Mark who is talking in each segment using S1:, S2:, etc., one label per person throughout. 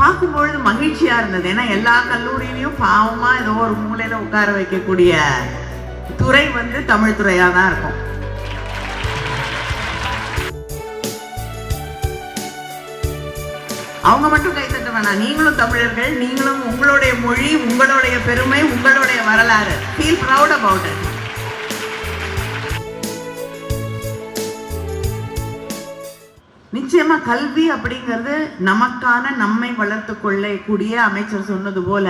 S1: பார்க்கும்பொழுது மகிழ்ச்சியா இருந்தது. ஏன்னா எல்லா கல்லூரியிலையும் பாவமா ஏதோ ஒரு மூலையில உட்கார வைக்கக்கூடிய துறை வந்து தமிழ் துறையா தான் இருக்கும். அவங்க மட்டும் கைத்தட்ட வேணாம், நீங்களும் தமிழர்கள், நீங்களும் உங்களுடைய மொழி, உங்களுடைய பெருமை, உங்களுடைய வரலாறு. Feel proud about it. நிச்சயமா கல்வி அப்படிங்கிறது நமக்கான நம்மை வளர்த்து கொள்ளக்கூடிய, அமைச்சர் சொன்னது போல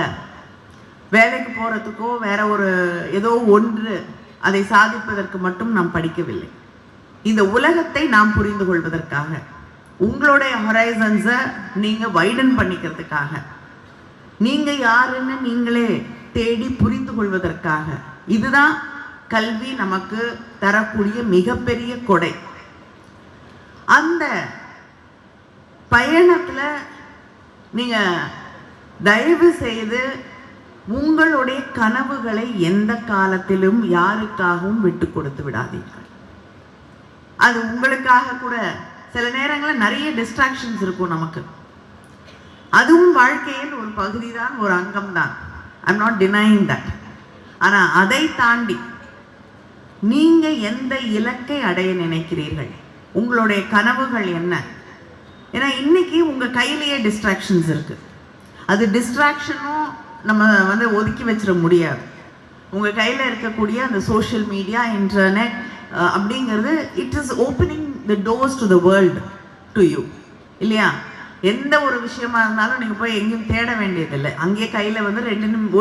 S1: வேலைக்கு போறதுக்கோ வேற ஒரு ஏதோ ஒன்று அதை சாதிப்பதற்கு மட்டும் நாம் படிக்கவில்லை. இந்த உலகத்தை நாம் புரிந்து கொள்வதற்காக, உங்களுடைய ஹொரைசன்ஸை நீங்க வைடன் பண்ணிக்கிறதுக்காக, நீங்க யாருன்னு நீங்களே தேடி புரிந்து கொள்வதற்காக. இதுதான் கல்வி நமக்கு தரக்கூடிய மிகப்பெரிய கொடை. அந்த பயணத்துல நீங்க தயவு செய்து உங்களுடைய கனவுகளை எந்த காலத்திலும் யாருக்காகவும் விட்டு கொடுத்து விடாதீர்கள். அது உங்களுக்காக கூட சில நேரங்களில் நிறைய டிஸ்ட்ராக்ஷன்ஸ் இருக்கும் நமக்கு. அதுவும் வாழ்க்கையில் ஒரு பகுதி தான், ஒரு அங்கம் தான். I'm not denying that. ஆனா அதை தாண்டி நீங்க எந்த இலக்கை அடைய நினைக்கிறீர்கள், உங்களுடைய கனவுகள் என்ன? ஏன்னா இன்னைக்கு உங்க கையிலேயே டிஸ்ட்ராக்ஷன்ஸ் இருக்கு. அது டிஸ்ட்ராக்ஷனும் நம்ம வந்து ஒதுக்கி வச்சிட முடியாது. உங்க கையில இருக்கக்கூடிய அந்த சோஷியல் மீடியா, இன்டர்நெட் அப்படிங்கிறது it is opening the doors to the world to you, இல்லையா? எந்த ஒரு விஷயமா இருந்தாலும் நீங்க போய் எங்கேயும் தேட வேண்டியதில்லை. அங்கேயே கையில வந்து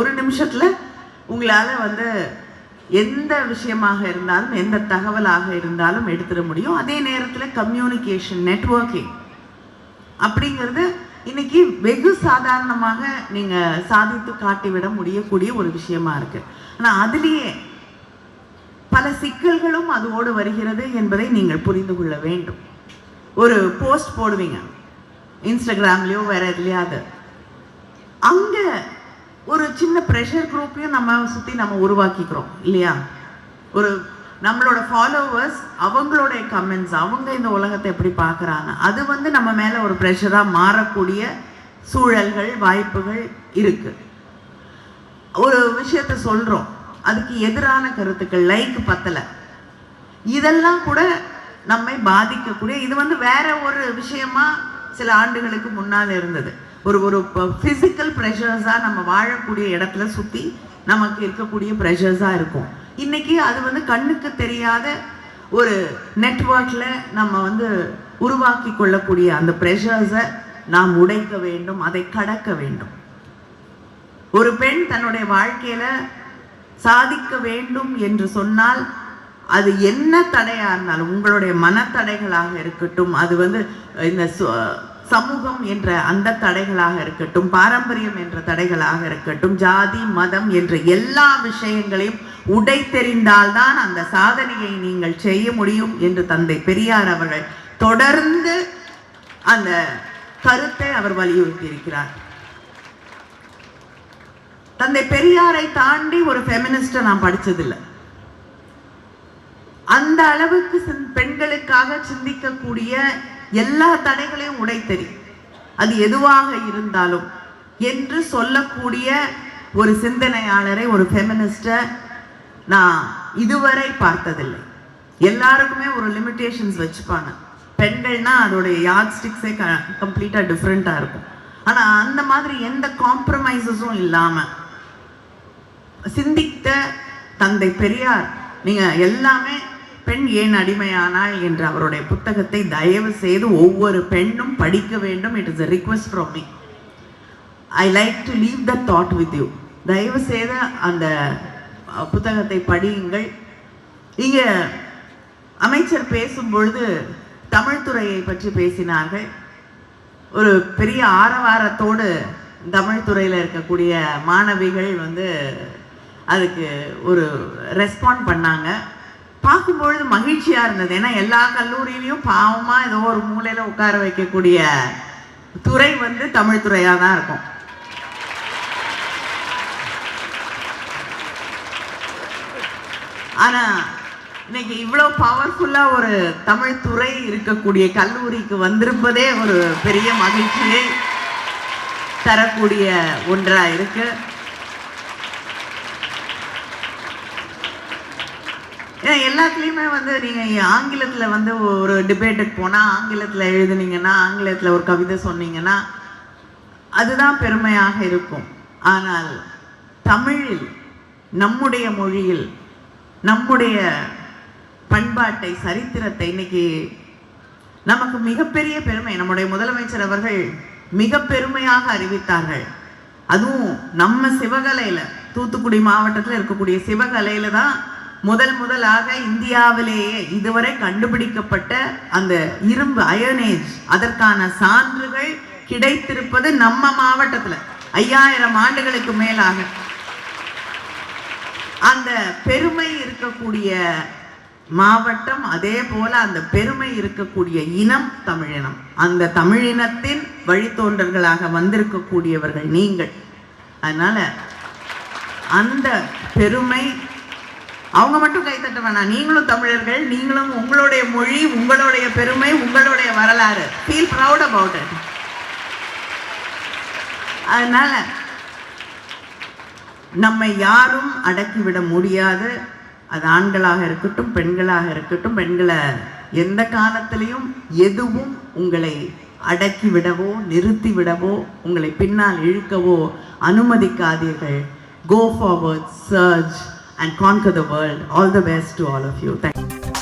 S1: ஒரு நிமிஷத்துல உங்களால வந்து எந்த விஷயமாக இருந்தாலும், எந்த தகவலாக இருந்தாலும் எடுத்துட முடியும். அதே நேரத்தில் கம்யூனிகேஷன், நெட்வொர்க்கிங் அப்படிங்கிறது இன்னைக்கு வெகு சாதாரணமாக நீங்க சாதித்து காட்டிவிட முடியக்கூடிய ஒரு விஷயமா இருக்கு. ஆனா அதுலேயே பல சிக்கல்களும் அதோடு வருகிறது என்பதை நீங்கள் புரிந்து கொள்ள வேண்டும். ஒரு போஸ்ட் போடுவீங்க இன்ஸ்டாகிராம்லயோ வேற எதுலையாவது, அங்க ஒரு சின்ன ப்ரெஷர் குரூப்பையும் நம்ம சுற்றி நம்ம உருவாக்கிக்கிறோம், இல்லையா? ஒரு நம்மளோட ஃபாலோவர்ஸ், அவங்களுடைய கமெண்ட்ஸ், அவங்க இந்த உலகத்தை எப்படி பார்க்குறாங்க, அது வந்து நம்ம மேலே ஒரு ப்ரெஷராக மாறக்கூடிய சூழல்கள், வாய்ப்புகள் இருக்கு. ஒரு விஷயத்த சொல்கிறோம், அதுக்கு எதிரான கருத்துக்கள், லைக் பத்தலை, இதெல்லாம் கூட நம்மை பாதிக்கக்கூடிய, இது வந்து வேற ஒரு விஷயமா சில ஆண்டுகளுக்கு முன்னால் இருந்தது. ஒரு ஒரு ஃபிசிக்கல் ப்ரெஷர்ஸாக நம்ம வாழக்கூடிய இடத்துல சுற்றி நமக்கு இருக்கக்கூடிய ப்ரெஷர்ஸாக இருக்கும். இன்னைக்கு அது வந்து கண்ணுக்கு தெரியாத ஒரு நெட்வொர்க்கில் நம்ம வந்து உருவாக்கி கொள்ளக்கூடிய அந்த ப்ரெஷர்ஸை நாம் உடைக்க வேண்டும், அதை கடக்க வேண்டும். ஒரு பெண் தன்னுடைய வாழ்க்கையில் சாதிக்க வேண்டும் என்று சொன்னால் அது என்ன தடையாக இருந்தாலும், உங்களுடைய மனத்தடைகளாக இருக்கட்டும், அது வந்து இந்த சமூகம் என்ற அந்த தடைகளாக இருக்கட்டும், பாரம்பரியம் என்ற தடைகளாக இருக்கட்டும், ஜாதி மதம் என்ற எல்லா விஷயங்களையும் உடைத்தெறிந்தால்தான் அந்த சாதனையை நீங்கள் செய்ய முடியும் என்று தந்தை பெரியார் அவர்கள் தொடர்ந்து அந்த கருத்தை அவர் வலியுறுத்தி இருக்கிறார். தந்தை பெரியாரை தாண்டி ஒரு ஃபெமினிஸ்டை நான் படிச்சதில்லை. அந்த அளவுக்கு பெண்களுக்காக சிந்திக்கக்கூடிய எல்லா தடைகளையும் உடைத்தெறி, அது எதுவாக இருந்தாலும் என்று சொல்லக்கூடிய ஒரு சிந்தனையாளரை, ஒரு ஃபெமினிஸ்டை நான் இதுவரை பார்த்ததில்லை. எல்லாருக்குமே ஒரு லிமிட்டேஷன்ஸ் வச்சுப்பாங்க. பெண்கள்னா அதோடைய யார்ட் ஸ்டிக்ஸே கம்ப்ளீட்டா டிஃப்ரெண்டா இருக்கும். ஆனா அந்த மாதிரி எந்த காம்ப்ரமைசஸும் இல்லாம சிந்தித்த தந்தை பெரியார், நீங்க எல்லாமே பெண் ஏன் அடிமையானாள் என்ற அவருடைய புத்தகத்தை தயவு செய்து ஒவ்வொரு பெண்ணும் படிக்க வேண்டும். It is a request from me. I like to leave that thought with you. தயவு செய்து அந்த புத்தகத்தை படியுங்கள். இங்க அமைச்சர் பேசும்பொழுது தமிழ் துறையை பற்றி பேசினார்கள். ஒரு பெரிய ஆரவாரத்தோடு தமிழ் துறையில் இருக்கக்கூடிய மாணவிகள் வந்து அதுக்கு ஒரு ரெஸ்பாண்ட் பண்ணாங்க. பார்க்கும்பொழுது மகிழ்ச்சியா இருந்தது. ஏன்னா எல்லா கல்லூரியிலையும் பாவமா ஏதோ ஒரு மூலையில உட்கார வைக்கக்கூடிய துறை வந்து தமிழ் துறையா தான் இருக்கும். ஆனா இன்னைக்கு இவ்வளவு பவர்ஃபுல்லா ஒரு தமிழ் துறை இருக்கக்கூடிய கல்லூரிக்கு வந்திருப்பதே ஒரு பெரிய மகிழ்ச்சியை தரக்கூடிய ஒன்றா இருக்கு. ஏன்னா எல்லாத்துலேயுமே நீங்கள் ஆங்கிலத்தில் ஒரு டிபேட்டுக்கு போனால் ஆங்கிலத்தில் எழுதுனீங்கன்னா, ஆங்கிலத்தில் ஒரு கவிதை சொன்னீங்கன்னா அதுதான் பெருமையாக இருக்கும். ஆனால் தமிழில், நம்முடைய மொழியில், நம்முடைய பண்பாட்டை, சரித்திரத்தை இன்னைக்கு நமக்கு மிகப்பெரிய பெருமை. நம்முடைய முதலமைச்சர் அவர்கள் மிக பெருமையாக அறிவித்தார்கள். அதுவும் நம்ம சிவகலையில், தூத்துக்குடி மாவட்டத்தில் இருக்கக்கூடிய சிவகலையில தான் முதலாக இந்தியாவிலேயே இதுவரை கண்டுபிடிக்கப்பட்ட அந்த இரும்பு அயனேஜ், அதற்கான சான்றுகள் கிடைத்திருப்பது நம்ம மாவட்டத்தில் 5000 ஆண்டுகளுக்கு மேலாக. அந்த பெருமை இருக்கக்கூடிய மாவட்டம், அதே போல அந்த பெருமை இருக்கக்கூடிய இனம் தமிழினம். அந்த தமிழினத்தின் வழித்தோன்றல்களாக வந்திருக்கக்கூடியவர்கள் நீங்கள். அதனால அந்த பெருமை அவங்க மட்டும் கைத்தட்ட வேணாம், நீங்களும் தமிழர்கள், நீங்களும் உங்களுடைய மொழி, உங்களுடைய பெருமை, உங்களுடைய வரலாறு, ஃபீல் ப்ரவுட் அபவுட் இட். அதனால நம்மை யாரும் அடக்கிவிட முடியாது. அது ஆண்களாக இருக்கட்டும், பெண்களாக இருக்கட்டும். பெண்களை எந்த காலத்திலையும் எதுவும் உங்களை அடக்கிவிடவோ, நிறுத்திவிடவோ, உங்களை பின்னால் இழுக்கவோ அனுமதிக்காதீர்கள். Go forward, surge and conquer the world. All the best to all of you. Thank you.